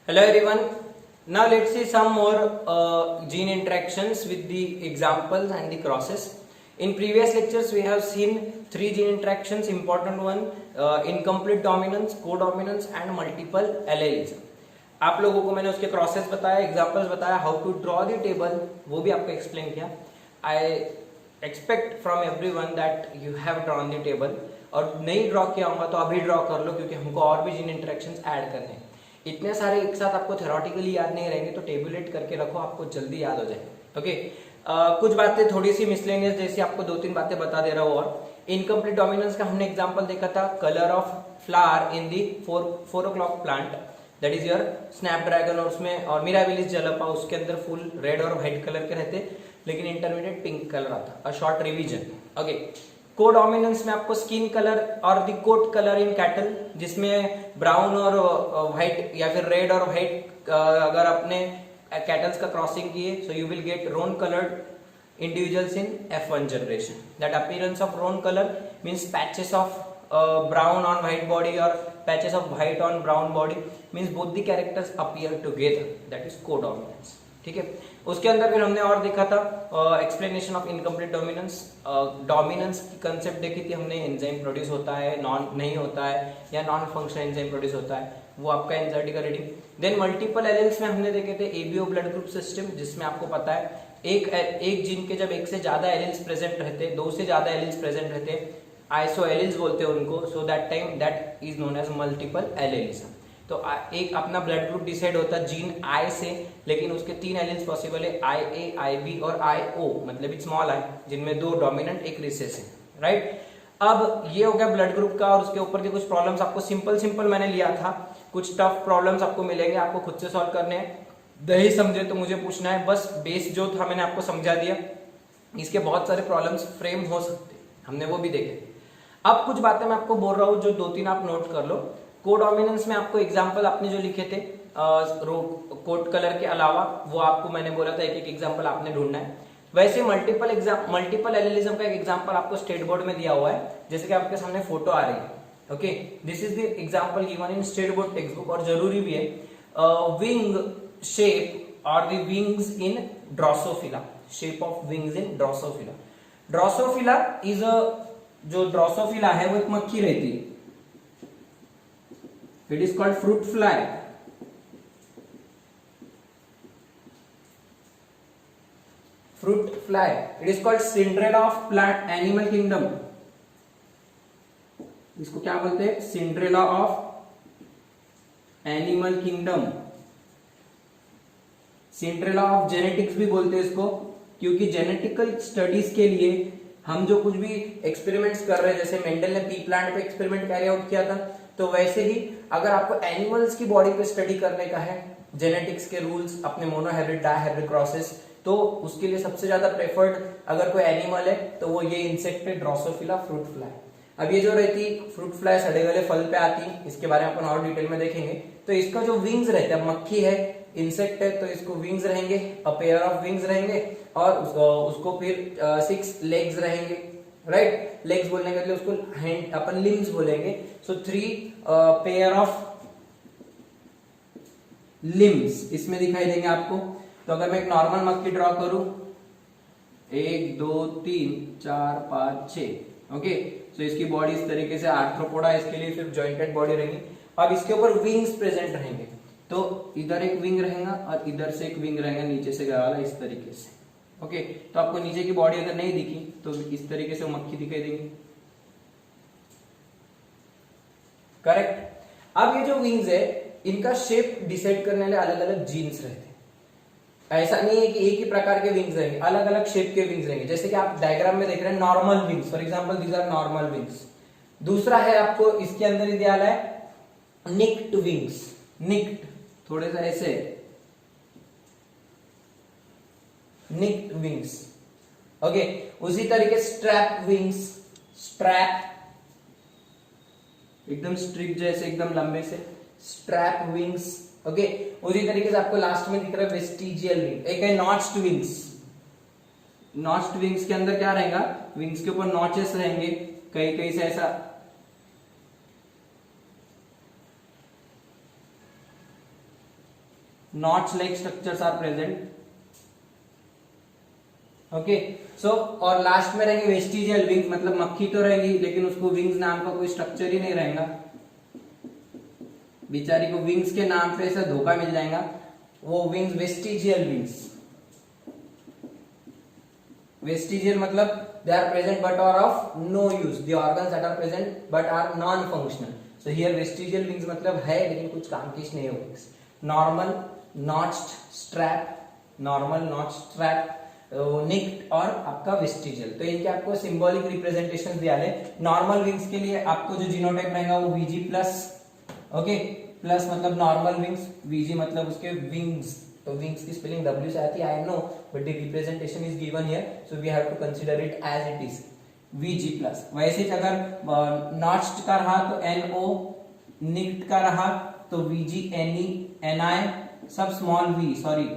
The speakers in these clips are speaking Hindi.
Hello everyone. Now let's see some more gene interactions with the examples and the crosses. In previous lectures we have seen three gene interactions, important one, incomplete dominance, codominance and multiple allelism. आप लोगों को मैंने उसके क्रॉसेस बताया, एग्जांपल्स बताया, how to draw the table वो भी आपको एक्सप्लेन किया. I expect from everyone that you have drawn the table, और नहीं ड्रॉ किया होगा तो अभी ड्रॉ कर लो क्योंकि हमको और भी जीन इंटरेक्शंस ऐड करने हैं. इतने सारे एक साथ आपको थ्योरेटिकली याद नहीं रहेंगे तो टेबुलेट करके रखो, आपको जल्दी याद हो जाए. ओके, कुछ बातें थोड़ी सी मिसलेनियस जैसी आपको दो तीन बातें बता दे रहा हूँ. और इनकम्प्लीट डोमिनेंस का हमने एग्जांपल देखा था, colour of flower in the 4 o'clock plant, that is your snapdragon, और उसमें और मिराबिलिस जलपा, उसके अंदर फुल रेड और व्हाइट कलर के रहते लेकिन इंटरमीडिएट पिंक कलर आता. A short revision. Okay, codominance में आपको स्किन कलर और the coat colour in cattle, जिसमें ब्राउन और व्हाइट या फिर रेड और व्हाइट अगर आपने कैटल्स का क्रॉसिंग किए so you will get roan coloured individuals in F1 generation. That appearance of roan colour means patches of brown on white body or patches of white on brown body, means both the characters appear together, that is codominance. ठीक है, उसके अंदर फिर हमने और देखा था explanation of incomplete dominance. Dominance की कंसेप्ट देखी थी हमने, एंजाइम प्रोड्यूस होता है, नॉन नहीं होता है, या नॉन फंक्शनल एंजाइम प्रोड्यूस होता है, वो आपका एंजाइटी का रीडिंग. देन मल्टीपल एलील्स में हमने देखे थे एबीओ ब्लड ग्रुप सिस्टम, जिसमें आपको पता है एक जीन के जब एक से ज्यादा एलील्स प्रेजेंट रहते, दो से ज्यादा एलील्स प्रेजेंट रहते, आइसो एलील्स बोलते हैं उनको, so that time that is known as multiple allelism. तो एक अपना ब्लड ग्रुप डिसाइड होता है जीन आई से, लेकिन उसके 3 एलील्स पॉसिबल है, आई ए, आई बी और आई ओ, मतलब स्मॉल आई, जिनमें 2 डोमिनेंट एक रिसेस है. राइट, अब ये हो गया ब्लड ग्रुप का. और उसके ऊपर के कुछ प्रॉब्लम्स आपको सिंपल मैंने लिया था, कुछ टफ प्रॉब्लम्स आपको मिलेंगे, आपको खुद से सॉल्व करने हैं. नहीं समझे तो मुझे पूछना है, बस बेस जो था मैंने आपको समझा दिया. इसके बहुत सारे प्रॉब्लम्स फ्रेम हो सकते, हमने वो भी देखे. अब कुछ बातें मैं आपको बोल रहा हूं जो 2-3 आप नोट कर लो. कोडोमिनेंस में आपको एग्जांपल आपने जो लिखे थे कोट कलर के अलावा, वो आपको मैंने बोला था एक एग्जांपल आपने ढूंढना है. वैसे मल्टीपल एलिलिज्म का एक एग्जांपल आपको स्टेट बोर्ड में दिया हुआ है, जैसे कि आपके सामने फोटो आ रही है. Okay, this is the example given in state board text book, और जरूरी भी है. विंग शेप और the wings in Drosophila, shape of wings in Drosophila. Drosophila is a, जो ड्रोसोफिला है वो एक मक्खी रहती है. It is called fruit fly. Fruit fly, it is called Cinderella of plant animal kingdom. इसको क्या बोलते हैं? Cinderella of animal kingdom. Cinderella of genetics भी बोलते हैं इसको, क्योंकि जेनेटिकल स्टडीज के लिए हम जो कुछ भी एक्सपेरिमेंट्स कर रहे हैं, जैसे मेंडल ने पी प्लांट पे एक्सपेरिमेंट कैरी आउट किया था, तो वैसे ही अगर आपको एनिमल्स की बॉडी पे स्टडी करने का है, जेनेटिक्स के रूल्स, अपने मोनोहाइब्रिड डायहाइब्रिड क्रॉसेस, तो उसके लिए सबसे ज्यादा प्रेफर्ड अगर कोई एनिमल है तो वो ये इंसेक्ट है, ड्रोसोफिला फ्रूट फ्लाई. अब ये जो रहती फ्रूट फ्लाई सड़े गले फल पे आती, इसके बारे में अपन और डिटेल में देखेंगे. तो इसका जो विंग्स रहते हैं, मक्खी है, इंसेक्ट है, तो इसको विंग्स रहेंगे, अ पेयर ऑफ विंग्स रहेंगे, और उसको फिर 6 लेग्स रहेंगे. राइट, लेग्स बोलने के लिए उसको हैंड अपन लिम्स बोलेंगे. सो 3 पेयर ऑफ लिम्स इसमें दिखाई देंगे आपको. तो अगर मैं एक नॉर्मल मक्खी ड्रॉ करूं, 1 2 3 4 5 6. ओके, सो इसकी बॉडी इस तरीके से आर्थ्रोपोडा, इसके लिए फिर जॉइंटेड बॉडी रहेंगी. अब इसके ऊपर विंग्स प्रेजेंट रहेंगे, तो इधर एक विंग रहेगा और इधर से एक विंग रहेगा, नीचे से गया वाला, इस तरीके से. ओके, तो आपको नीचे की बॉडी अगर नहीं दिखी तो इस तरीके से मक्खी दिखाई देगी. करेक्ट. अब ये जो विंग्स है, इनका शेप डिसाइड करने वाले अलग अलग जीन्स रहते हैं. ऐसा नहीं है कि एक ही प्रकार के विंग्स रहेंगे, अलग अलग शेप के विंग्स रहेंगे. जैसे कि आप डायग्राम में देख रहे हैं normal wings, for example these are normal wings. दूसरा है आपको इसके अंदर ही दिया है निक्ड विंग्स. निक्ड थोड़े सा ऐसे, निक्ड विंग्स. ओके, उसी तरीके स्ट्रैप विंग्स, स्ट्रैप एकदम स्ट्रिप जैसे एकदम लंबे से, स्ट्रैप विंग्स. ओके, उसी तरीके से आपको लास्ट में दिख रहा है वेस्टिजियल विंग. एक है नॉच्ड विंग्स. नॉच्ड विंग्स के अंदर क्या रहेगा? विंग्स के ऊपर नॉचेस रहेंगे, कहीं कहीं से ऐसा notch like structures are present. Okay so और लास्ट में रहेंगे वेस्टिजियल विंग्स, मतलब मक्खी तो रहेगी लेकिन उसको विंग्स नाम का कोई स्ट्रक्चर ही नहीं रहेगा, बेचारी को विंग्स के नाम पे ऐसा धोखा मिल जाएगा, वो विंग्स वेस्टिजियल विंग्स। वेस्टिजियल मतलब they are present but are of no use, the organs that are present but are non functional. So here vestigial wings मतलब है लेकिन कुछ काम की नहीं होगी। Normal notched strap, normal notch strap, nicked और आपका वेस्टिजियल। तो इनके आपको सिंबॉलिक रिप्रेजेंटेशन दिया है। नॉर्मल विंग्स के लिए आपको जो जीनोटाइप रहेगा वो वीजी प्लस, ओके प्लस मतलब नॉर्मल विंग्स, वीजी मतलब उसके विंग्स, तो विंग्स की स्पेलिंग डब्ल्यू से आती है I know, but the representation is given here so we have to consider it as it is VG plus. वैसे ही अगर नॉच्ड का रहा तो एनओ, निक्ड का रहा तो वीजी, एनई, एनआई सब स्मॉल वी, सॉरी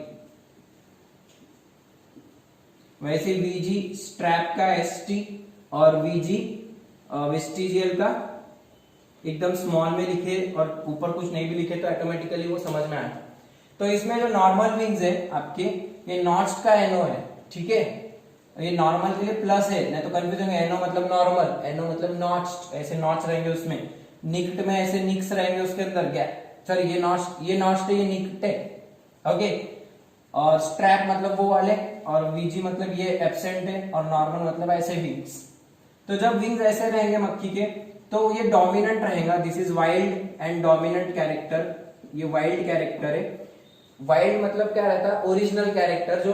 वैसे वीजी स्ट्रैप का एसटी और वीजी वेस्टिजियल का एकदम स्मॉल में लिखे और ऊपर कुछ नहीं भी लिखे तो ऑटोमेटिकली वो समझ में आता। तो इसमें जो नॉर्मल विंग्स है आपके, ये नॉच्ड का एनओ है, ठीक है, ये नॉर्मल के लिए प्लस है, नहीं तो कंफ्यूज होंगे। एनओ मतलब नॉर्मल, एनओ मतलब नॉच्ड, ऐसे नॉच रहेंगे उसमें। निक्ड में ऐसे निक्स रहेंगे उसके अंदर, क्या सॉरी ये नॉच्ड है, ये निक्ड है, ओके। और स्ट्रैप मतलब वो वाले, और वीजी मतलब ये एब्सेंट है, और नॉर्मल मतलब ऐसे विंग्स। तो जब विंग्स ऐसे रहेंगे मक्खी के तो ये डोमिनेंट रहेगा, this is wild and dominant character, ये वाइल्ड कैरेक्टर है। वाइल्ड मतलब क्या रहता है, ओरिजिनल कैरेक्टर जो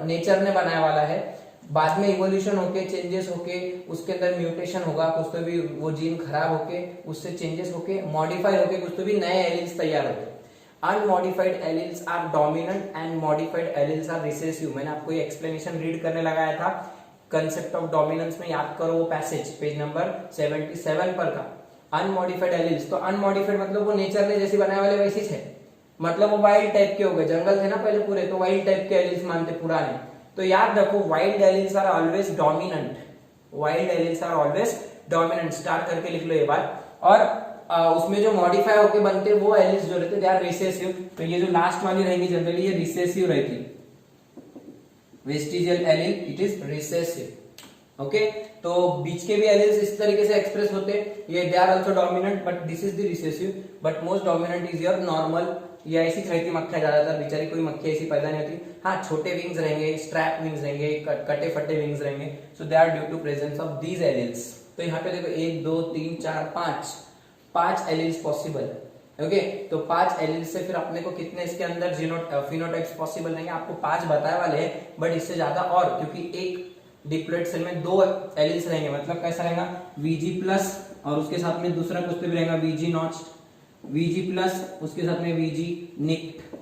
नेचर ने बनाया वाला है, बाद में इवोल्यूशन होके चेंजेस होके उसके अंदर म्यूटेशन होगा, कुछ तो भी वो जीन खराब होके उससे चेंजेस होके मॉडिफाई होके कुछ तो भी नए एलिल्स तैयार होते हैं। Unmodified alleles are dominant and modified alleles are recessive. मैंने आपको ये एक्सप्लेनेशन रीड करने लगाया था कंसेप्ट ऑफ डोमिनेंस में, याद करो वो पैसेज पेज नंबर 77 पर का। अनमॉडिफाइड एलिल्स, तो अनमॉडिफाइड मतलब वो नेचर ने जैसे बनाए वाले वैसे थे, मतलब वो वाइल्ड टाइप के हो गए, जंगल थे ना पहले पूरे, तो वाइल्ड टाइप के एलिल्स मानते पुराने। तो याद रखो wild alleles are always dominant, wild alleles are always dominant, start करके लिख लो ये बात। और उसमें जो मॉडिफाई होके बनते वो एलिल्स जो रहते दे आर रिसेसिव। तो ये जो लास्ट वाली रहेंगी जनरली ये रिसेसिव रहती, vestigial allele it is recessive, okay. तो बीच के भी एलिल्स इस तरीके से एक्सप्रेस होते हैं, ये they are also dominant but this is the recessive, but most dominant is your normal. ये ऐसी रहती मक्खियां ज्यादातर, बेचारी कोई मक्खी ऐसी पैदा नहीं होती। हाँ छोटे विंग्स रहेंगे, स्ट्रैप विंग्स रहेंगे, कटे फटे विंग्स रहेंगे, so they are due to presence of these alleles. तो यहाँ पे देखो 1 2 3 4 5 एलिल्स पॉसिबल, ओके। तो 5 एलिल्स से फिर अपने को कितने इसके अंदर फिनोटाइप्स पॉसिबल रहेंगे, आपको 5 बताए वाले हैं बट इससे ज्यादा और, क्योंकि एक डिप्लॉइड सेल में 2 एलिल्स रहेंगे, मतलब कैसा रहेगा वीजी प्लस और उसके साथ में दूसरा कुछ तो भी रहेगा वीजी नॉच्ड, वीजी प्लस उसके साथ में वीजी निक्ड,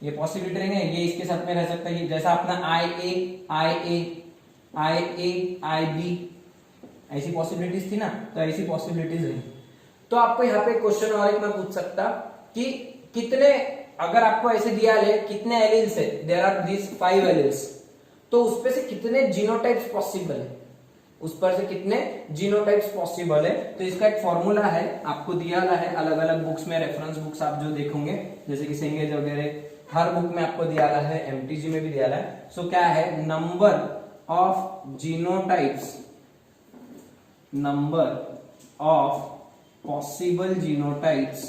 ये पॉसिबिलिटी रहेंगे। ये इसके साथ में रह सकता है जैसा अपना आई बी ऐसी पॉसिबिलिटीज थी ना, तो ऐसी पॉसिबिलिटीज रही। तो आपको यहाँ पे क्वेश्चन और एक मैं पूछ सकता कि कितने, अगर आपको ऐसे दिया है कितने एलिल्स है, देयर आर दिस 5 एलिल्स, तो उस पे से कितने जीनोटाइप्स पॉसिबल है, उस पर से कितने जीनोटाइप्स पॉसिबल है। तो इसका एक फॉर्मूला है आपको दिया है अलग अलग बुक्स में, रेफरेंस बुक्स आप जो देखोगे जैसे कि सेंगेज वगैरह, हर बुक में आपको दिया है, एमटीजी में भी दिया है। सो क्या है, number of genotypes, number of possible genotypes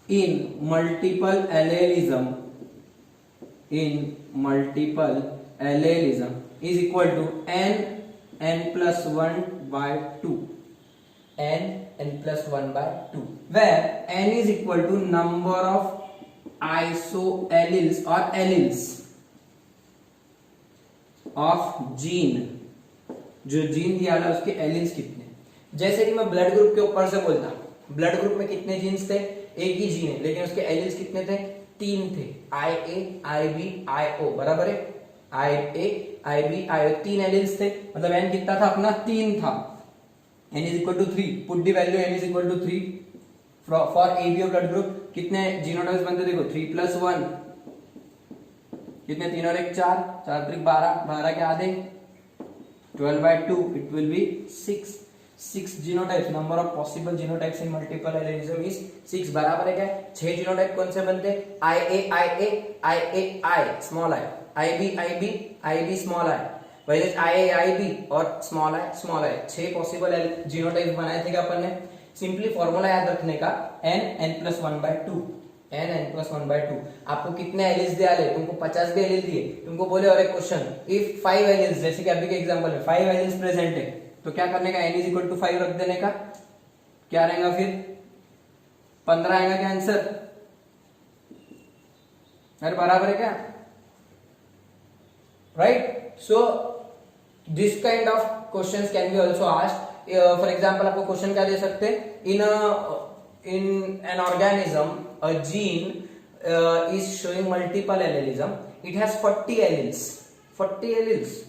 in multiple allelism is equal to n plus 1 by 2, n plus 1 by 2, where n is equal to number of isoalleles or alleles of gene, जो जीन दिया है उसके एलिल्स कितने। जैसे कि मैं ब्लड ग्रुप के ऊपर से बोलता, ब्लड ग्रुप में कितने जीन्स थे, एक ही जीन है लेकिन उसके एलिल्स कितने थे, 3 थे, IA, IB, IO, बराबर है, IA, IB, IO 3 एलिल्स थे, मतलब n कितना था अपना 3 था, n is equal to 3, put the value n is equal to 3 for AB blood group. कितने जीनोटाइप्स बनते देखो, 3 plus 1 कितने, 3 और 1 4, 4 3 12, 12 के आधे 12 by 2 it will be 6, 6 genotypes, number of possible genotypes in multiple allelism is 6। बराबर है क्या? 6 जीनोटाइप कौन से बनते? IA small I, IB small I, वैसे IAIB और स्मॉल आई 6 पॉसिबल जीनोटाइप्स बनाए थे क्या अपन ने? सिंपली फॉर्मूला याद रखने का n+1/2, n+1/2। आपको कितने एलिल्स दिया ले? तुमको 50 भी एलिल दिए, तुमको बोले और एक क्वेश्चन इफ 5 एलिल्स, जैसे कि अभी के एग्जांपल में 5 एलिल्स प्रेजेंट है, तो क्या करने का? n=5 रख देने का। क्या रहेगा फिर? 15 आएगा क्या आंसर? अरे बराबर है क्या? Right. So this kind of questions can be also asked. For example आपको क्वेश्चन क्या दे सकते हैं? in an organism a gene is showing multiple allelism, it has 40 alleles,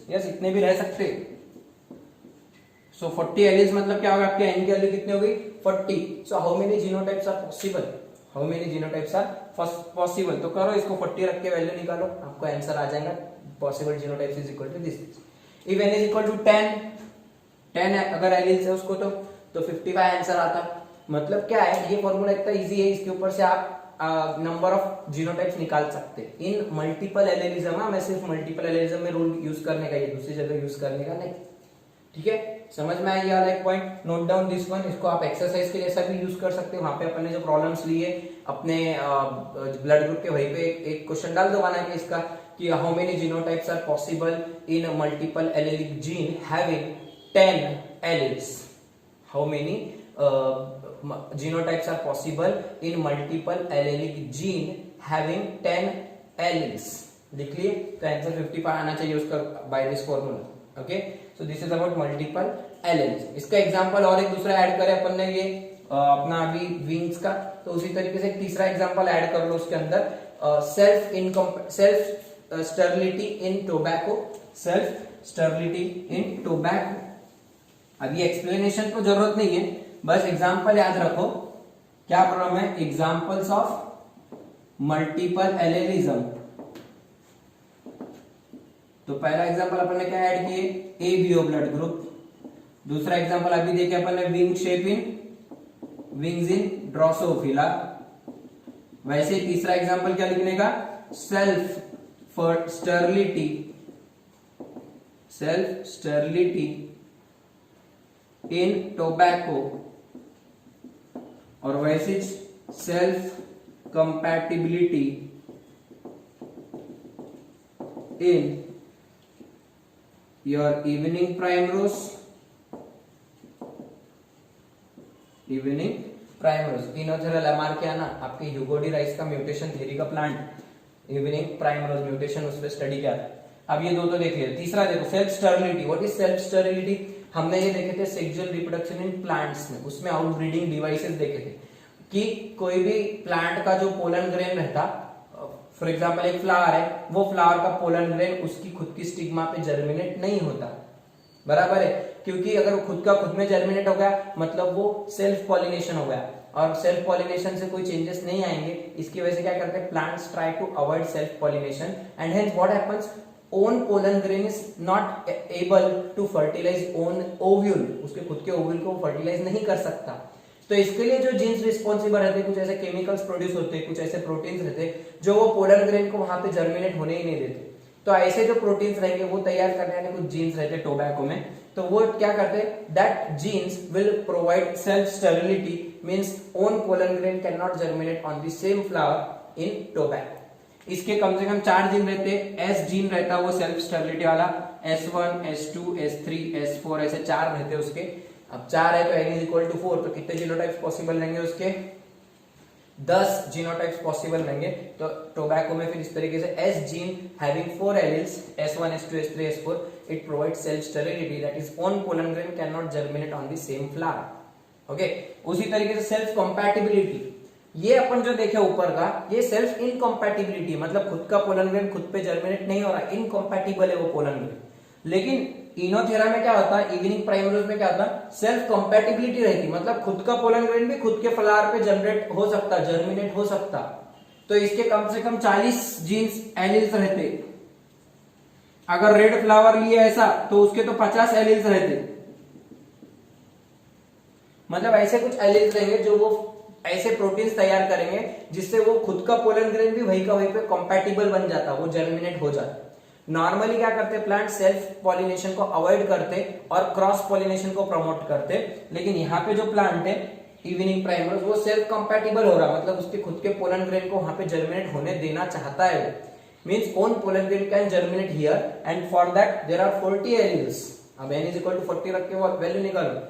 yes, इतने भी रह सकते। so 40 alleles मतलब क्या होगा? आपके n की वैल्यू कितनी हो गई? 40। so how many genotypes are possible? तो करो इसको 40 रख के वैल्यू निकालो, आपको आंसर आ जाएगा। Possible genotypes is equal to this. If n is equal to 10 अगर एलिल्स है उसको तो 55 आंसर आता। मतलब क्या है? ये फॉर्मूला इतना इजी है, इसके ऊपर से आप नंबर ऑफ जीनोटाइप्स निकाल सकते हैं इन मल्टीपल एलेलिज्म। मैं सिर्फ मल्टीपल एलेलिज्म में रूल यूज करने का, ये दूसरी जगह यूज करने का नहीं। ठीक है, समझ में आया ये वाला एक point? Note down this one. इसको आप एक्सरसाइज के जैसा भी यूज कर सकते हो। वहां पे अपन ने जो प्रॉब्लम्स लिए अपने ब्लड ग्रुप के, वहीं पे एक क्वेश्चन डाल दो बना के इसका कि how many genotypes are possible in multiple allelic gene having 10 alleles. How many genotypes are possible in multiple allelic gene having 10 alleles? लिख लिए तो आंसर 55 आना चाहिए उसका by this formula. Okay, so this is about multiple alleles. इसका एग्जांपल और एक दूसरा ऐड करें अपन ने, ये अपना अभी विंग्स का, तो उसी तरीके से एक तीसरा एग्जांपल ऐड कर लो उसके अंदर। Self sterility in tobacco, self sterility in tobacco. अभी एक्सप्लेनेशन को जरूरत नहीं है, बस एग्जांपल याद रखो। क्या प्रॉब्लम है? Examples of multiple allelism. तो पहला एग्जांपल अपन ने क्या ऐड किए? ABO blood group. दूसरा एग्जांपल अभी देखे अपन ने wing shape in wings in Drosophila. वैसे तीसरा एग्जांपल क्या लिखने का? सेल्फ स्टेरिलिटी इन टोबैको, और वैसे self compatibility in your evening primrose. Oenothera lamarckiana, आपके ह्यूगो डी राइस का म्यूटेशन थ्योरी का प्लांट इवनिंग प्राइमरोस म्यूटेशन उस पर स्टडी किया था। अब ये दो तो देख लिया। तीसरा देखो self sterility. What is self sterility? हमने ये देखे थे सेक्सुअल रिप्रोडक्शन इन प्लांट्स में, उसमें आउटब्रीडिंग डिवाइसेस देखे थे कि कोई भी प्लांट का जो पोलन ग्रेन रहता, फॉर एग्जांपल एक फ्लावर है, वो फ्लावर का पोलन ग्रेन उसकी खुद की स्टिग्मा पे जर्मिनेट नहीं होता। बराबर है, क्योंकि अगर खुद का खुद में जर्मिनेट हो गया मतलब वो सेल्फ पॉलिनेशन हो गया, और सेल्फ पॉलिनेशन से कोई चेंजेस नहीं आएंगे। इसकी वजह से क्या करते हैं? Plants try to avoid self pollination and hence what happens? Own pollen grain is not able to fertilise own ovule, उसके खुद के ओव्यूल को फर्टिलाइज नहीं कर सकता। तो इसके लिए जो जीन्स रिस्पॉन्सिबल रहते हैं, कुछ ऐसे केमिकल्स प्रोड्यूस होते हैं, कुछ ऐसे प्रोटीन्स रहते हैं जो वो पोलन ग्रेन को वहां पे जर्मिनेट होने ही नहीं देते। तो ऐसे जो प्रोटीन्स रहेंगे वो तैयार करने वाले कुछ जीन्स रहते हैं टोबैको में, तो वो क्या करते हैं? That genes will provide self sterility, means own pollen grain can not germinate on the same flower in tobacco. इसके कम से कम 4 जीन रहते हैं। एस जीन रहता है वो सेल्फ स्टेरिलिटी वाला, S1, S2, S3, S4 ऐसे 4 रहते हैं उसके। अब 4 है तो n इज इक्वल टू 4, तो कितने जीनोटाइप्स पॉसिबल रहेंगे उसके? 10 जीनोटाइप्स पॉसिबल रहेंगे। तो टोबैको में फिर इस तरीके से S gene having 4 alleles, S1, S2, S3, S4, it provides self sterility, that is own pollen grain can not germinate on the same flower. Okay, उसी तरीके से सेल्फ कंपैटिबिलिटी, ये अपन जो देखे ऊपर का, ये सेल्फ इनकम्पैटिबिलिटी, मतलब खुद का पोलन ग्रेन खुद पे जर्मिनेट नहीं हो रहा, इनकम्पैटिबल है वो पोलन ग्रेन। लेकिन इनोथेरा में क्या होता है? इवनिंग प्राइमरोस में क्या होता है? सेल्फ कंपैटिबिलिटी रहती, मतलब खुद का पोलन ग्रेन भी खुद के फ्लावर पे जनरेट हो सकता, जर्मिनेट हो सकता। तो इसके कम से कम 40 जीन्स एलील्स रहते। अगर रेड फ्लावर लिए ऐसा तो उसके तो 50 एलील्स रहते। मतलब ऐसे कुछ एलील्स रहेंगे जो वो ऐसे प्रोटीन्स तैयार करेंगे जिससे वो खुद का पोलन ग्रेन भी वही का वही पे कंपैटिबल बन जाता, वो जर्मिनेट हो जाता। नॉर्मली क्या करते प्लांट सेल्फ पॉलिनेशन को अवॉइड करते और क्रॉस पॉलिनेशन को प्रमोट करते, लेकिन यहाँ पे जो प्लांट है इवनिंग प्राइमर्स वो सेल्फ कंपैटिबल हो रहा, मतलब उसके खुद के पोलन ग्रेन को वहां पे जर्मिनेट होने देना चाहता है। Means own pollen grain can germinate here and for that there are 40 alleles. अब n इज इक्वल टू 40 रख के वो वैल्यू निकालो।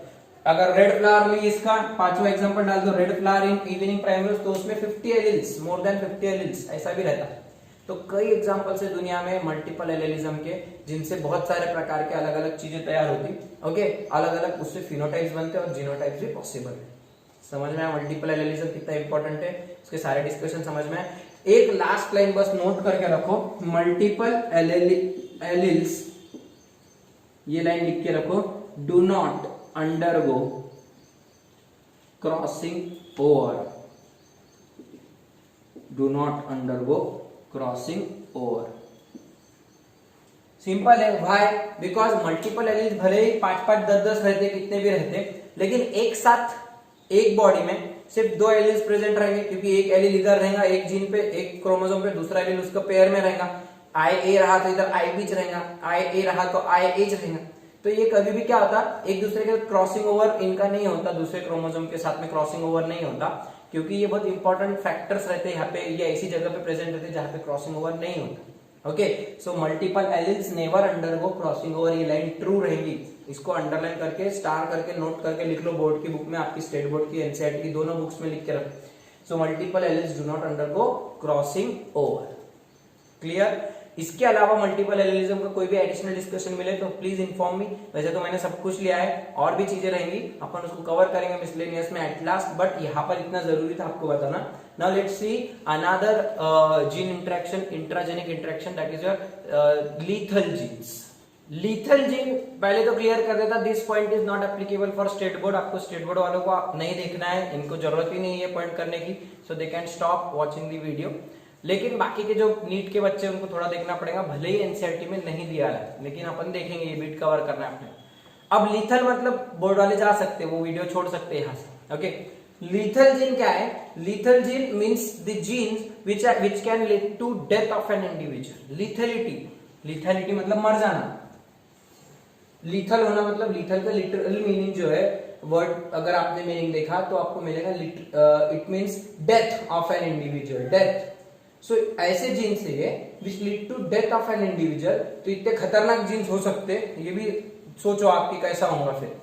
अगर रेड फ्लावर में इसका पांचवा एग्जांपल डाल दो, red flower in evening primers, तो उसमें 50 एलील्स, मोर देन 50 एलील्स ऐसा भी रहता है। तो कई एग्जांपल्स है दुनिया में मल्टीपल एलेलिज्म के, जिनसे बहुत सारे प्रकार के अलग अलग चीजें तैयार होती। ओके, अलग अलग उससे फिनोटाइप्स बनते और जीनोटाइप्स भी पॉसिबल है। समझ में आया मल्टीपल एलेलिज्म कितना इंपॉर्टेंट है, उसके सारे डिस्कशन समझ में आए। एक लास्ट लाइन बस नोट करके रखो, मल्टीपल एलील्स, ये लाइन लिख के रखो, do not undergo crossing over, do not undergo crossing over. Simple है, व्हाई? बिकॉज मल्टीपल एलील्स भले ही 5-5, 10-10 रहते, कितने भी रहते, लेकिन एक साथ एक बॉडी में सिर्फ 2 एलील्स प्रेजेंट रहेंगे, क्योंकि एक एलील इधर रहेगा एक जीन पे, एक क्रोमोसोम पे, दूसरा एलील उसका पेयर में रहेगा। आई ए रहा तो इधर आई बीच रहेगा, आई ए रहा तो आई एच रहेगा। तो ये कभी भी क्या होता, एक दूसरे के क्रॉसिंग ओवर इनका नहीं होता, दूसरे क्रोमोसोम के साथ में क्रॉसिंग ओवर नहीं होता, क्योंकि ये बहुत इंपॉर्टेंट फैक्टर्स रहते हैं यहाँ पे, ये ऐसी जगह पे प्रेजेंट रहते हैं जहाँ पे क्रॉसिंग ओवर नहीं होता। Okay, so multiple alleles never undergo crossing over, ये लाइन ट्रू रहेगी। इसको अंडरलाइन करके स्टार करके नोट करके लिख लो बोर्ड की बुक में, आपकी स्टेट बोर्ड की, एनसीईआरटी की, दोनों बुक्स में लिख के रखो। So multiple alleles do not undergo crossing over. Clear? इसके अलावा मल्टीपल एलेलिज्म का कोई भी एडिशनल डिस्कशन मिले तो प्लीज इन्फॉर्म मी। वैसे तो मैंने सब कुछ लिया है, और भी चीजें रहेंगी, अपन उसको कवर करेंगे मिसलेनियस में एट लास्ट, बट यहाँ पर इतना जरूरी था आपको बताना। Now let's see another gene interaction, intragenic interaction, that is your lethal genes. Lethal gene पहले तो क्लियर कर देता, this point is not applicable for state board. आपको स्टेट बोर्ड वालों को नहीं देखना है, इनको जरूरत ही नहीं है पॉइंट करने की, so they can stop watching the video. लेकिन बाकी के जो नीट के बच्चे उनको थोड़ा देखना पड़ेगा, भले ही एनसीईआरटी में नहीं दिया है, लेकिन अपन देखेंगे, ये बीट कवर करना है अपने। अब लीथल मतलब बोर्ड वाले जा सकते हैं, वो वीडियो छोड़ सकते हैं यहाँ से। ओके, लीथल जीन क्या है? Lethal gene means the genes which can lead to death of an individual. Lethality मतलब मर जाना। लीथल होना मतलब, लीथल का लिटरल मीनिंग जो है वर्ड, अगर आपने मीनिंग देखा तो आपको मिलेगा it means death of an individual, death. So ऐसे जीन्स है ये which lead to death of an individual. तो इतने खतरनाक जीन्स हो सकते, ये भी सोचो आपकी कैसा होगा फिर।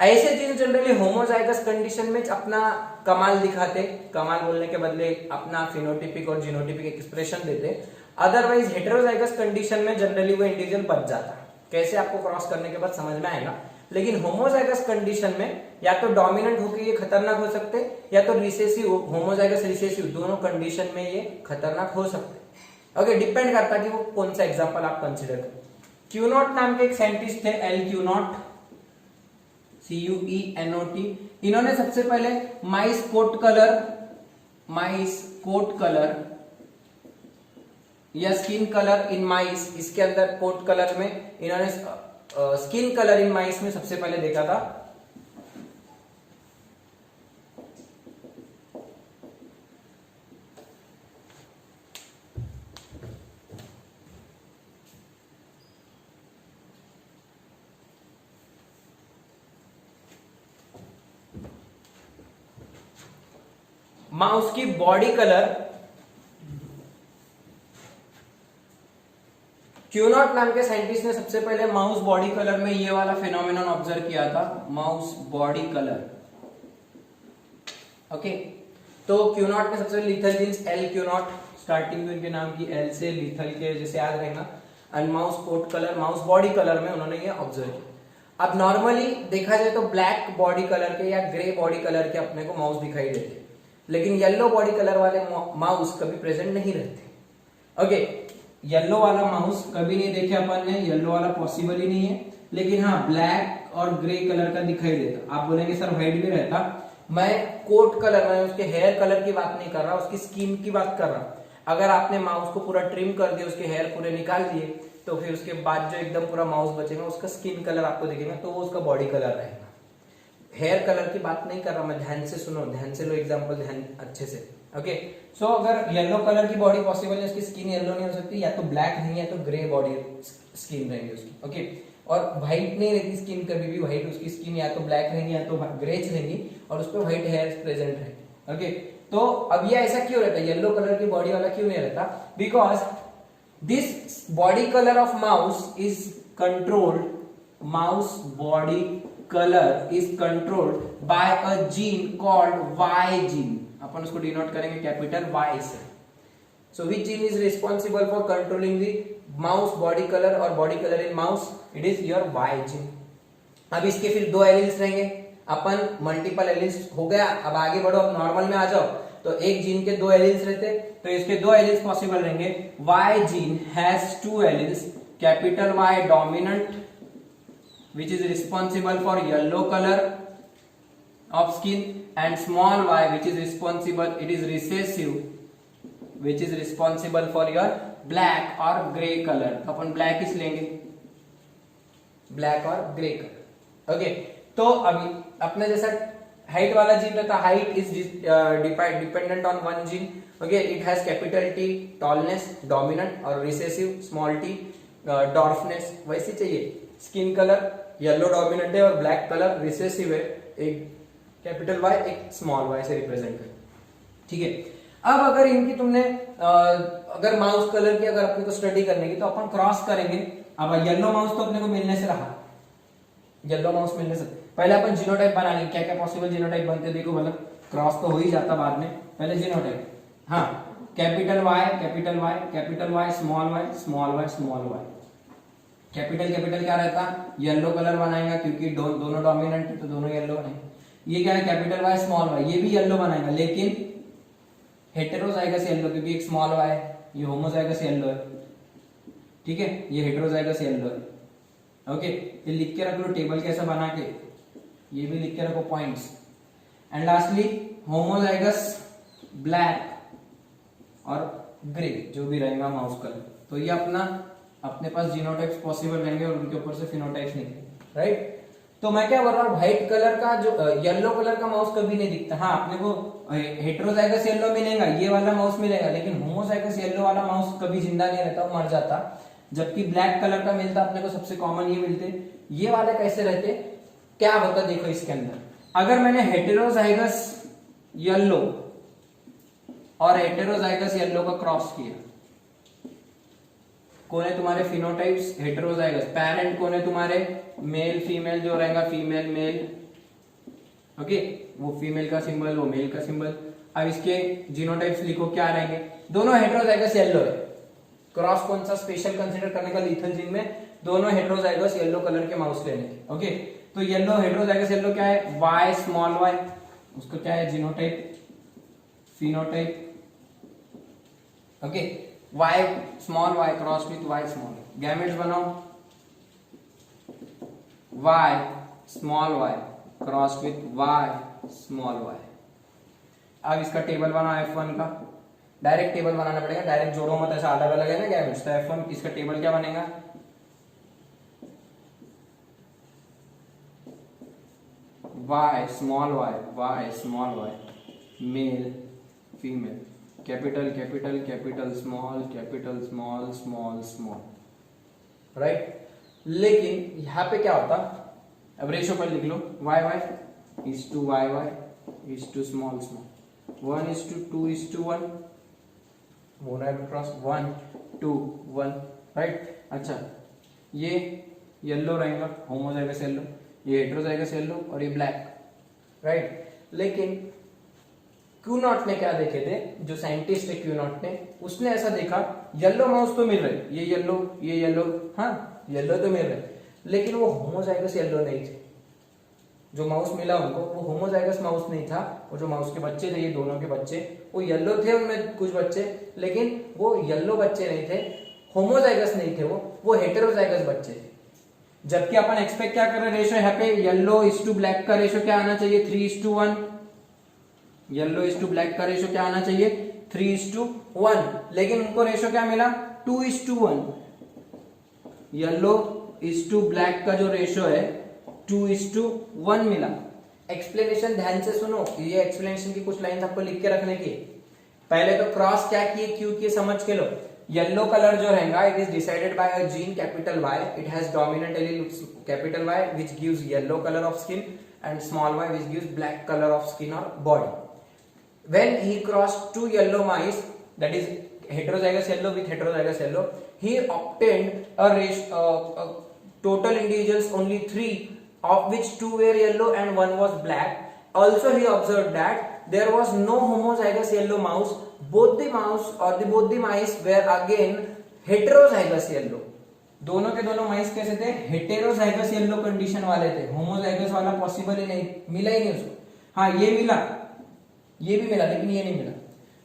ऐसे जीन्स जनरली होमोजाइगस कंडीशन में अपना कमाल दिखाते, कमाल बोलने के बदले अपना फिनोटिपिक और जीनोटिपिक एक्सप्रेशन देते। अदरवाइज हेटेरोजाइगस कंडीशन में जनरली वो इंडिविजुअल बच जाता। कैसे आपको क्रॉस करने के बाद समझ में आएगा। लेकिन होमोजाइगस कंडीशन में या तो डोमिनेंट होकर ये खतरनाक हो सकते, या तो रिसेसिव, होमोजाइगस रिसेसिव, दोनों कंडीशन में ये खतरनाक हो सकते। ओके, डिपेंड करता है कि वो कौन सा एग्जांपल आप कंसीडर करें। क्यूनॉट नाम के एक साइंटिस्ट थे, एल क्यूनॉट, CUENOT। इन्होंने सबसे पहले माइस कोट कलर या स्किन कलर इन माइस, इसके अंदर कोट कलर में इन्होंने स्किन कलर इन माइस में सबसे पहले देखा था। माउस की बॉडी कलर, क्यूनॉट नाम के साइंटिस्ट ने सबसे पहले माउस बॉडी कलर में ये वाला फिनोमेनन ऑब्जर्व किया था, माउस बॉडी कलर। ओके, तो क्यूनॉट ने सबसे lethal genes L Cuenot, starting में उनके नाम की एल से, लीथल के जैसे याद रहेगा, and mouse coat colour, mouse body colour में उन्होंने ये ऑब्जर्व किया। अब नॉर्मली देखा जाए तो ब्लैक बॉडी कलर के या ग्रे बॉडी कलर के अपने को माउस दिखाई देते, लेकिन येलो बॉडी कलर वाले माउस कभी प्रेजेंट नहीं रहते। ओके, येलो वाला माउस कभी नहीं देखे अपन ने, येलो वाला पॉसिबल ही नहीं है। लेकिन हाँ, ब्लैक और ग्रे कलर का दिखाई देता। आप बोलेंगे सर व्हाइट भी रहता। मैं कोट कलर, मैं उसके हेयर कलर की बात नहीं कर रहा, उसकी स्किन की बात कर रहा। अगर आपने माउस को पूरा ट्रिम कर दिया, उसके हेयर पूरे निकाल दिए, तो फिर उसके बाद जो एकदम पूरा माउस बचेगा उसका स्किन कलर आपको दिखेगा, तो वो उसका बॉडी कलर रहेगा। हेयर कलर की बात नहीं कर रहा मैं, ध्यान से सुनो, ध्यान से लो एग्जांपल, ध्यान अच्छे से। ओके, सो अगर येलो कलर की बॉडी पॉसिबल है, उसकी स्किन येलो नहीं हो सकती, या तो ब्लैक नहीं है तो ग्रे बॉडी स्किन रहेगी उसकी। ओके, और व्हाइट नहीं रहती स्किन कभी भी, व्हाइट उसकी स्किन या तो ब्लैक रहेगी या तो ग्रे रहेगी, और उस पर व्हाइट हेयर प्रेजेंट रहेगी। ओके, तो अब ये ऐसा क्यों रहता है, येलो कलर की बॉडी वाला क्यों नहीं रहता? Because this body colour of mouse is controlled, mouse body colour is controlled by a gene called Y gene. अपन उसको डिनोट करेंगे कैपिटल वाई से। So which gene is responsible for controlling the mouse body colour और body colour in mouse? It is your Y gene. अब इसके फिर दो एलील्स रहेंगे, अपन मल्टीपल एलील्स हो गया, अब आगे बढ़ो, अब नॉर्मल में आ जाओ। तो एक जीन के दो एलील्स रहते, तो इसके दो एलील्स पॉसिबल रहेंगे। Y gene has two alleles, capital Y dominant which is responsible for yellow color of skin, and small y which is responsible, it is recessive, which is responsible for your black or gray color। तो अपन black इस लेंगे, black और gray color। ओके, तो अभी अपने जैसा हाइट वाला जीन रहता, height is dependent on one gene. Okay, it has capital T tallness dominant और रिसेसिव स्मॉल टी डॉर्फनेस। वैसे चाहिए स्किन कलर येलो डोमिनेंट है और ब्लैक कलर रिसेसिव है, एक कैपिटल वाई एक स्मॉल वाई से रिप्रेजेंट है। ठीक है, अब अगर इनकी तुमने अगर माउस कलर की अगर अपने को स्टडी करने की, तो अपन क्रॉस करेंगे। अब येलो माउस तो अपने को मिलने से रहा, येलो माउस मिलने से पहले अपन जीनोटाइप बना लेंगे। क्या क्या पॉसिबल जीनोटाइप बनते देखो, मतलब क्रॉस तो हो ही जाता बाद में, पहले जीनोटाइप। हाँ, capital Y capital Y capital Y small Y small Y small Y. Capital capital क्या रहता, येलो कलर बनाएगा क्योंकि दोनों डोमिनेंट है तो दोनों येलो बनेंगे। ये क्या है, कैपिटल वाई स्मॉल वाई, ये भी येलो बनाएगा लेकिन हेटेरोजाइगस येलो, क्योंकि एक स्मॉल वाई है, ये होमोजाइगस येलो है। ठीक है, ये हेटेरोजाइगस येलो है। ओके, ये लिख के रख लो टेबल कैसा बना के, ये भी लिख के रखो points. And lastly homozygous black और ग्रे जो भी रहेगा माउस कलर। तो ये अपने पास जीनोटाइप्स पॉसिबल रहेंगे और उनके ऊपर से फिनोटाइप्स निकलेंगे, राइट। तो मैं क्या बोल रहा हूँ, व्हाइट कलर का जो येलो कलर का माउस कभी नहीं दिखता। हाँ, अपने को हेटेरोजाइगस येलो मिलेगा, ये वाला माउस मिलेगा, लेकिन होमोजाइगस येलो वाला माउस कभी जिंदा नहीं रहता, वो मर जाता। जबकि ब्लैक कलर का मिलता अपने को, सबसे कॉमन ये मिलते। ये वाले कैसे रहते, क्या होता देखो इसके अंदर, अगर मैंने हेटेरोजाइगस येलो और हेटेरोजाइगस येलो का क्रॉस किया, कौन है तुम्हारे फिनोटाइप्स, हेटेरोजाइगस। पेरेंट कौन है तुम्हारे, मेल फीमेल जो रहेगा, फीमेल मेल। ओके, वो फीमेल का सिंबल, वो मेल का सिंबल। अब इसके जीनोटाइप्स लिखो क्या रहेंगे, दोनों हेटेरोजाइगस येलो है। क्रॉस कौन सा स्पेशल कंसीडर करने का लीथल जीन में, दोनों हेटेरोजाइगस येलो कलर के माउस लेने के। ओके, तो येलो हेटेरोजाइगस येलो क्या है, वाई स्मॉल वाई, उसको क्या है genotype phenotype. Okay, y small y cross with y small। Gametes बनाओ, y small y cross with y small y। अब इसका टेबल बनाओ F1 का, डायरेक्ट टेबल बनाना पड़ेगा, डायरेक्ट जोड़ो मत, ऐसा अलग अलग है ना गैमेट्स। तो F1 इसका टेबल क्या बनेगा, y small y male female, capital capital capital small capital small small small, right. लेकिन यहाँ पे क्या होता, अब रेशो पर लिख लो, Y Y is to Y Y is to small small, 1:2:1, monohybrid cross 1 2 1, right. अच्छा, ये येलो रहेगा होमोजाइगस येलो, ये हेटेरोजाइगस येलो और ये ब्लैक, राइट। लेकिन क्यू नॉट ने क्या देखे थे, जो साइंटिस्ट है क्यू नॉट ने, उसने ऐसा देखा येलो माउस तो मिल रहे, ये येलो, हाँ येलो तो मिल रहे, लेकिन वो होमोजाइगस येलो नहीं थे। जो माउस मिला उनको वो होमोजाइगस माउस नहीं था, वो जो माउस के बच्चे थे, ये दोनों के बच्चे, वो येलो थे, उनमें कुछ बच्चे, लेकिन वो येलो बच्चे नहीं थे, होमोजाइगस नहीं थे, वो हेटेरोजाइगस बच्चे थे। जबकि अपन एक्सपेक्ट क्या कर रहे हैं, रेशो यहाँ पे येलो इज टू ब्लैक का रेशो क्या आना चाहिए, 3:1। येलो इज टू ब्लैक का रेशो क्या आना चाहिए, 3:1, लेकिन उनको रेशो क्या मिला, 2:1। येलो इज टू ब्लैक का जो रेशो है 2:1 मिला। एक्सप्लेनेशन ध्यान से सुनो, ये एक्सप्लेनेशन की कुछ लाइंस आपको लिख के रखने की। पहले तो क्रॉस क्या किए, क्यों किए समझ के लो। येलो कलर जो रहेगा, it is decided by a gene capital Y, it has dominant allele capital Y which gives yellow color of skin and small y which gives black color of skin or body. When he crossed two yellow mice, that is heterozygous yellow with heterozygous yellow, he obtained a total individuals only 3, of which 2 were yellow and 1 was black. Also he observed that there was no homozygous yellow mouse. Both the mice were again heterozygous yellow. दोनों के दोनों माइस कैसे थे, हेटेरोजाइगस येलो कंडीशन वाले थे। होमोजाइगस वाला पॉसिबल ही नहीं, मिला ही नहीं उसको। हाँ ये मिला, ये भी मिला, लेकिन ये नहीं मिला।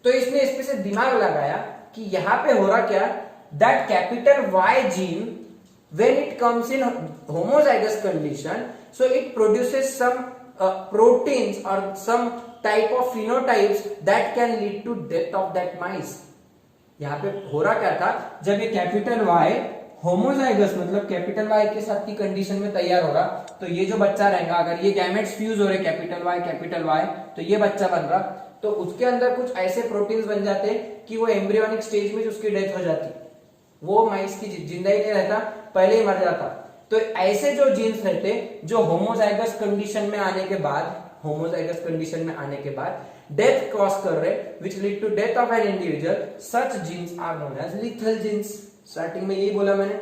तो इसने इस पे से दिमाग लगाया कि यहाँ पे हो रहा क्या, that capital Y gene when it comes in homozygous condition, so it produces some proteins or some type of phenotypes that can lead to death of that mice. यहाँ पे हो रहा क्या था, जब ये कैपिटल Y होमोजाइगस मतलब कैपिटल Y के साथ की कंडीशन में तैयार हो रहा, तो ये जो बच्चा रहेगा, अगर ये गैमेट्स फ्यूज हो रहे कैपिटल Y, तो ये बच्चा बन रहा, तो उसके अंदर कुछ ऐसे प्रोटीन्स बन जाते कि वो एम्ब्रियोनिक स्टेज में उसकी डेथ हो जाती, वो माइस की जिंदा ही नहीं रहता, पहले ही मर जाता। तो ऐसे जो जीन्स रहते जो होमोजाइगस कंडीशन में आने के बाद डेथ कॉज कर रहे, which lead to death of an individual, such genes are known as lethal genes. Starting में यही बोला मैंने,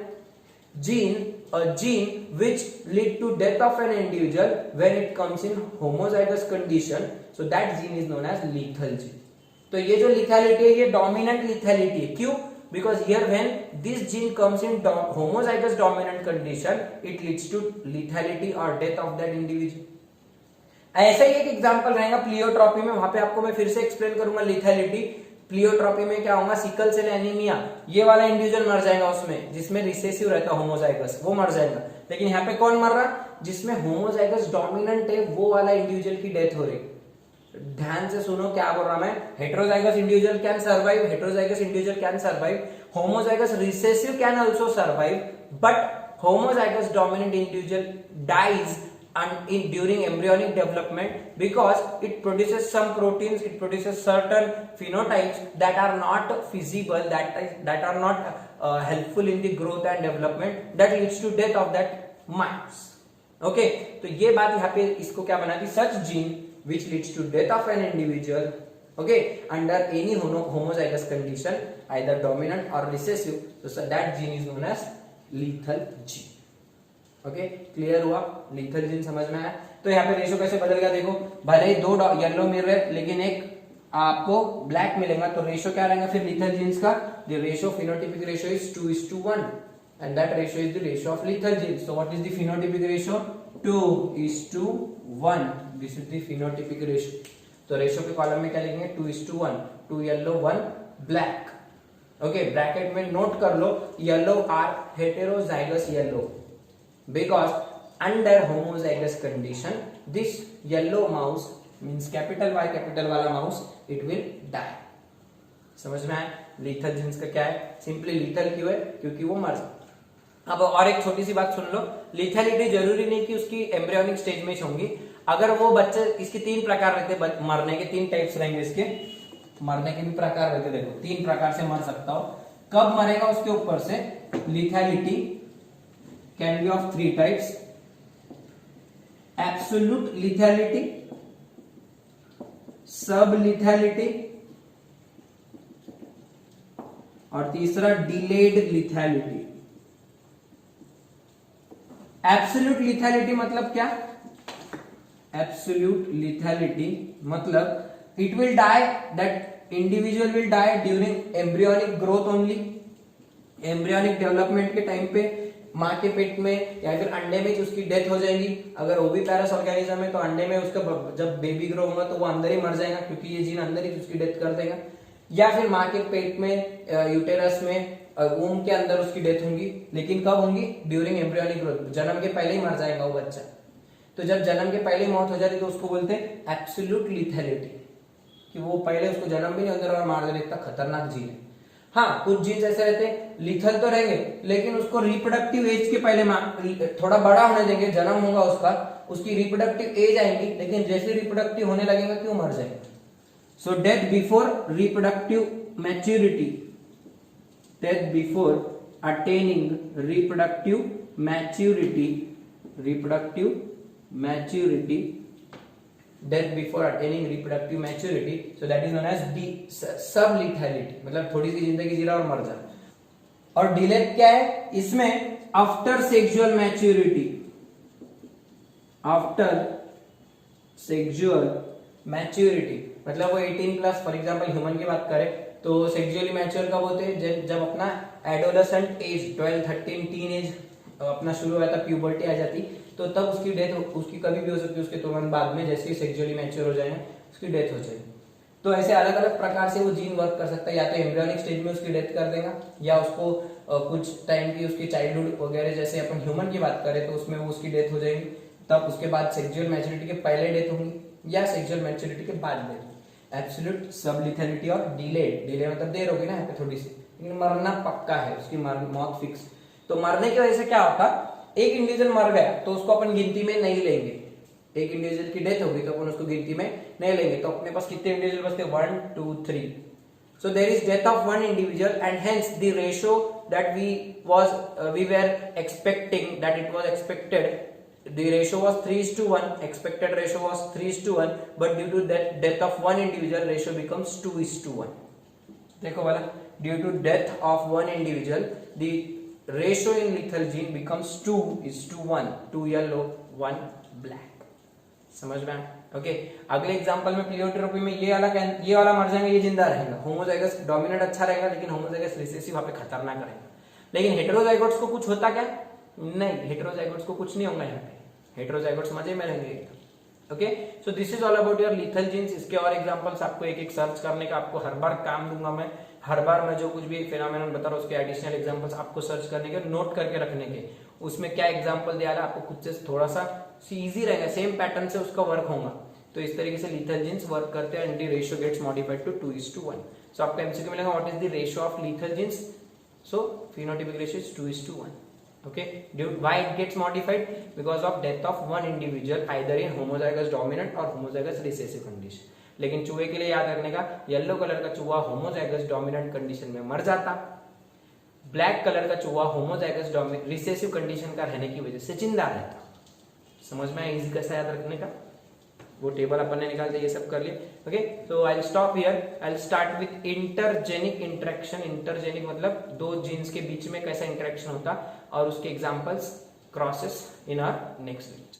a gene which lead to death of an individual when it comes in homozygous condition, so that gene is known as lethal gene. तो ये जो lethality है, ये dominant lethality है। क्यों? Because here when this gene comes in homozygous dominant condition, it leads to lethality or death of that individual. ऐसा ही एक एग्जांपल रहेगा प्लियोट्रॉपी में, वहां पे आपको मैं फिर से एक्सप्लेन करूंगा lethality। प्लियोट्रॉपी में क्या होगा, सिकल सेल एनीमिया, ये वाला इंडिविजुअल मर जाएगा उसमें, जिसमें रिसेसिव रहता होमोजाइगस, वो मर जाएगा। लेकिन यहाँ पे कौन मर रहा, जिसमें होमोजाइगस डोमिनेंट है, वो वाला इंडिविजुअल की डेथ हो रही। ध्यान से सुनो क्या बोल रहा मैं, heterozygous individual can survive, heterozygous individual can survive, homozygous recessive can also survive, but homozygous dominant individual dies during embryonic development because it produces some proteins, it produces certain phenotypes that are not feasible, that are not helpful in the growth and development, that leads to death of that mice. Okay, तो ये बात यहाँ पे इसको क्या बनाती, such gene which leads to death of an individual, okay, under any homozygous condition, either dominant or recessive, so that gene is known as lethal gene. Okay, clear हुआ, लीथल जीन समझ में आया। तो यहाँ पे रेशो कैसे बदल गया देखो, भले ही दो येलो मिल रहे लेकिन एक आपको ब्लैक मिलेगा, तो रेशो क्या रहेगा फिर लीथल जीन्स का, the ratio phenotypic ratio is 2:1 and that ratio is the ratio of lethal genes. So what is the phenotypic ratio, 2:1, this is the phenotypic ratio. तो रेशो के कॉलम में क्या लिखेंगे, 2:1, 2 येलो 1 ब्लैक। ओके, ब्रैकेट में नोट कर लो, yellow are heterozygous yellow, because under homozygous condition this yellow mouse means capital Y capital वाला mouse it will die। समझ में आया, lethal genes का क्या है, simply lethal क्यों है, क्योंकि वो मर सकता। अब और एक छोटी सी बात सुन लो, lethality जरूरी नहीं कि उसकी एम्ब्रियोनिक स्टेज में होंगी। अगर वो बच्चे, इसके 3 प्रकार रहते, मरने के 3 टाइप्स रहेंगे, इसके मरने के भी प्रकार रहते, देखो 3 प्रकार से मर सकता हो। कब मरेगा उसके ऊपर से, lethality can be of 3 types, absolute lethality, sublethality और तीसरा delayed lethality। absolute lethality मतलब क्या, absolute lethality मतलब it will die, that individual will die during embryonic growth only, embryonic development के टाइम पे माँ के पेट में या फिर अंडे में उसकी डेथ हो जाएगी। अगर वो भी पैरस ऑर्गेनिज्म है तो अंडे में उसका जब बेबी ग्रो होगा तो वो अंदर ही मर जाएगा, क्योंकि ये जीन अंदर ही उसकी डेथ कर देगा। या फिर माँ के पेट में, यूटेरस में, वूम के अंदर उसकी डेथ होगी, लेकिन कब होंगी, ड्यूरिंग एम्ब्रियोनिक ग्रोथ, जन्म के पहले ही मर जाएगा वो बच्चा। तो जब जन्म के पहले ही मौत हो जाती तो उसको बोलते हैं एब्सोल्यूट लीथैलिटी, कि वो पहले उसको जन्म भी नहीं अंदर और मार देने, इतना खतरनाक जीन है। हाँ, कुछ जीन्स ऐसे रहते हैं लिथल तो रहेंगे लेकिन उसको रिप्रोडक्टिव एज के पहले थोड़ा बड़ा होने देंगे, जन्म होगा उसका, उसकी रिप्रोडक्टिव एज आएंगी, लेकिन जैसे रिप्रोडक्टिव होने लगेगा क्यों मर जाएंगे। So death before reproductive maturity, death before attaining reproductive maturity, death before attaining reproductive maturity, so that is known as sublethality, मतलब थोड़ी सी जिंदगी जी रहा और मर जा। और डिलेथ क्या है इसमें, after sexual maturity, after sexual maturity मतलब वो 18 प्लस, फॉर एग्जांपल ह्यूमन की बात करें तो सेक्सुअली मैच्योर कब होते हैं, जब अपना एडोलेसेंट एज 12, 13 टीन एज अपना शुरू हुआ था, प्यूबर्टी आ जाती, तो तब उसकी डेथ उसकी कभी भी हो सकती है, उसके तुरंत बाद में जैसे ही सेक्सुअली मैच्योर हो जाए उसकी डेथ हो जाएगी। तो ऐसे अलग अलग प्रकार से वो जीन वर्क कर सकता है, या तो एम्ब्रियोनिक स्टेज में उसकी डेथ कर देगा, या उसको कुछ टाइम की उसकी चाइल्डहुड वगैरह, जैसे अपन ह्यूमन की बात करें तो उसमें वो उसकी डेथ हो जाएगी, तब उसके बाद सेक्सुअल मैच्योरिटी के पहले डेथ होगी या सेक्सुअल मैच्योरिटी के बाद डेथ। एब्सोल्यूट सबलिथैलिटी और डिले मतलब देर होगी ना यहाँ पे थोड़ी सी, लेकिन मरना पक्का है, उसकी मौत फिक्स। तो मरने की वजह से क्या होता, एक इंडिविजुअल मर गया तो उसको अपन गिनती में नहीं लेंगे, एक इंडिविजुअल की डेथ होगी तो अपन उसको गिनती में नहीं लेंगे, तो अपने पास कितने इंडिविजुअल बचते, 1 2 3। So there is death of one individual and hence the ratio that we were expecting, that it was expected, the ratio was 3:1, expected ratio was 3:1, but due to that death of one individual ratio becomes 2:1। देखो वाला, due to death of one individual the ratio in lethal gene becomes 2:1, 2 yellow 1 black। समझ में आया? ओके, अगले एग्जांपल में प्लियोट्रोपी में ये वाला मर जाएंगे, ये जिंदा रहेगा, होमोजाइगस डोमिनेंट अच्छा रहेगा लेकिन होमोजाइगस रिसेसिव वहां पे खतरनाक रहेगा। लेकिन हेटेरोजाइगोट्स को कुछ होता क्या, नहीं, हेटेरोजाइगोट्स को कुछ नहीं होगा, यहाँ पे हेटेरोजाइगोट्स मजे में रहेंगे एकदम। Okay, so this is all about your lethal genes. इसके और एग्जांपल्स आपको एक एक सर्च करने का आपको हर बार काम दूंगा मैं, हर बार मैं जो कुछ भी फिनोमेनन बता रहा हूँ उसके एडिशनल एग्जांपल्स आपको सर्च करने के, नोट करके रखने के, उसमें क्या एग्जांपल दिया है आपको खुद से थोड़ा सा इजी रहेगा, सेम पैटर्न से उसका वर्क होगा। तो इस तरीके से लीथल जीन्स वर्क करते हैं and the ratio gets modified to 2:1। So आपको एमसीक्यू मिलेगा what is the ratio of lethal genes, so phenotypic ratio is 2:1। okay, why it gets modified, because of death of one individual either in homozygous dominant or homozygous recessive condition। लेकिन चूहे के लिए याद रखने का, येलो कलर का चूहा होमोजाइगस डोमिनेंट कंडीशन में मर जाता, ब्लैक कलर का चूहा होमोजाइगस रिसेसिव कंडीशन का रहने की वजह से जिंदा रहता। समझ में इजी कैसा याद रखने का, वो टेबल अपन ने निकाल दिया, ये सब कर लिए। Okay, so I will stop here, I will start with intergenic interaction. Intergenic मतलब दो जीन्स के बीच में कैसा इंटरेक्शन होता और उसके examples crosses in our next lecture.